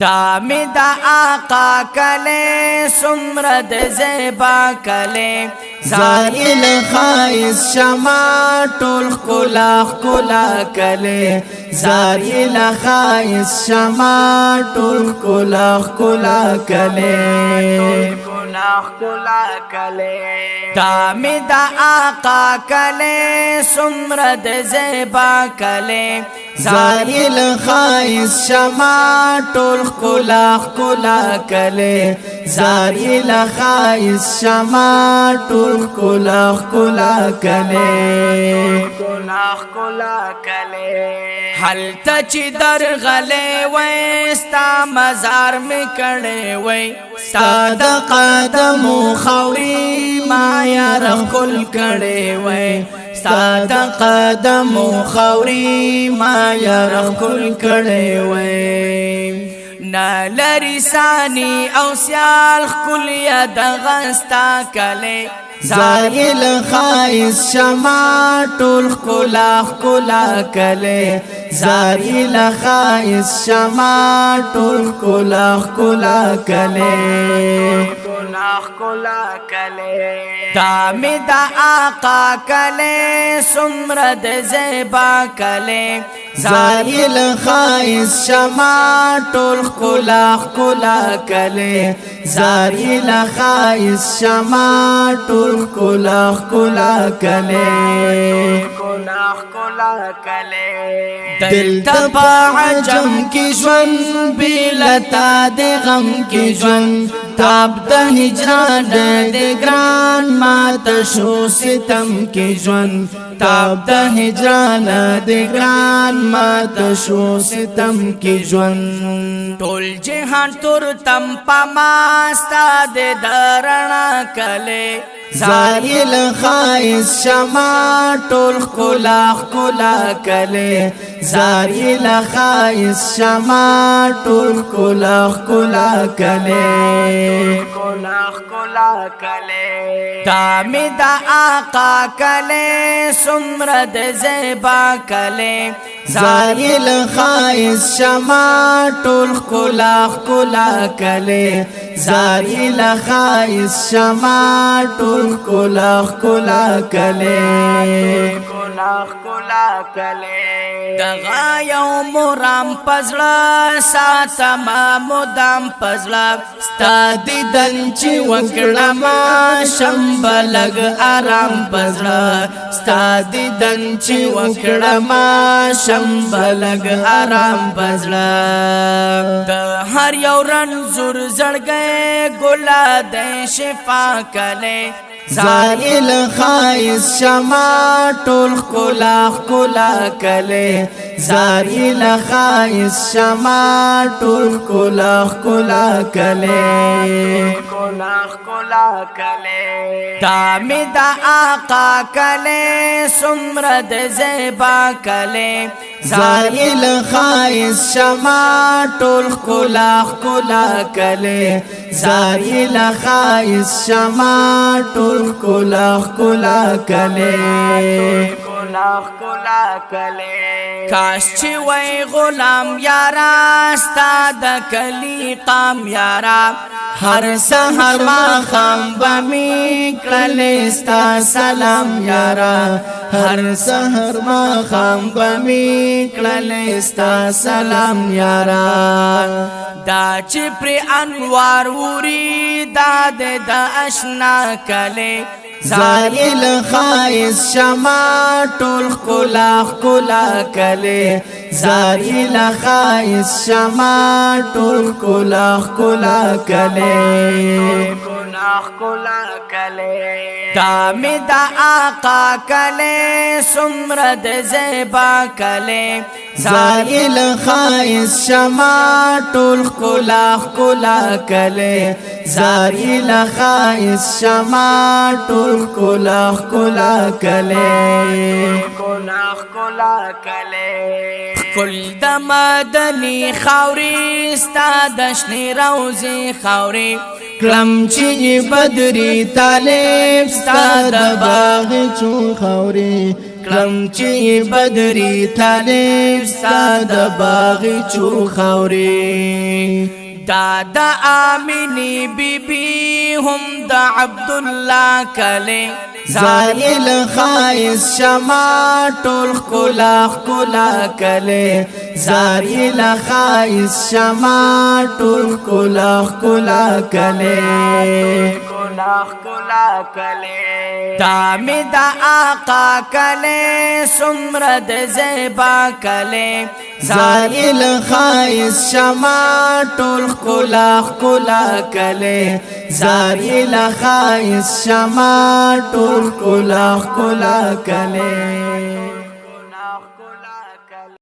دامی دا آقا کلے سمرد زیبا کلے زائل خائص شما ټول خلا خلا کلے زائل خائص شما ټول خلا خلا کلے دامی دا آقا کلے سمرد زیبا کلے زائل خائص شما ټول خلا خلا کلے زائل خائص شما ټول خلا خلا کلے حل تچ در غلے وے ستا مزار میں کڑے وے ستا د قدم خوري ما یار کل کڑے وے ستا د قدم خوري ما یار کل کړي وې نا لرسانی او سیال کلیا دغستا کلے زائل خائص شما ټول خلا خلا کلے زائل خائص شما ټول خلا خلا کلے دامی دا آقا کلے سمرد زیبا کلے زائل خائص شما ټول خلا خلا کلے زائل خائص شما ټول خلا خلا کلے دل تبا عجم کی جون بیلتا دے غم کی جون تاب د هجران دے گران مات شو ستم کی جون تاب د هجران دے گران مات شو ستم کی جون ټول جهان تور تم پماستا دے درنا کلے زائل خائص شما ټول خلا خلا کلے زائل خائص شما ټول خلا خلا کلے دامی دا آقا کلے سمرد زیبا کلے زائل خائص شما ټول خلا خلا کلے زائل خائص شما ټول خلا خلا کلے دغا یو مرام پزلا ساتما مدام پزلا ستا دیدن چی وکړما شمبلګ آرام پزړه ستا دیدن چی وکړما شمبلګ آرام پزړه د هر یو رنځور زړګې ګلا د شفا کلے زائل خائص شما ټول خلا خلا کلے زائل خائص شما ټول خلا خلا کلے دامی دا آقا کلے سمرد زیبا کلے زائل خائص شما ټول خلا خلا کلے زائل خائص شما ټول خلا خلا کلے کاش چی وی غلام یارا ستا د کلی قام یارا هر سحر ما خام بمی کړلې ستا سلام یارا هر سحر ما خام بمی کړلې ستا سلام یارا دا چې پر انوار وری دا د آشنا کلے زائل خائص شما ټول خلا خلا کلے زائل خائص شما ټول خلا خلا کلے دامی دا آقا کلے سمرد زیبا کلے زائل خائص شما ټول خلا خلا کلے زائل خائص شما ټول خلا خلا کلے کل د مدنی خاوری ستا دشنی روزی خاوری کلم چې بدری طالب ستا د باغ چون خوري کلم چی بدری طالب ساد باغی چو خوري دا آمینی بی بی هم دا عبداللہ کلے زائل خائص شما ټول خلا خلا کله زائل خائص شما ټول خلا خلا کله دامی دا آقا کلے سمرد زیبا کلے زائل خائص شما ټول خلا خلا کله زائل خائص شما ټول خلا خلا کله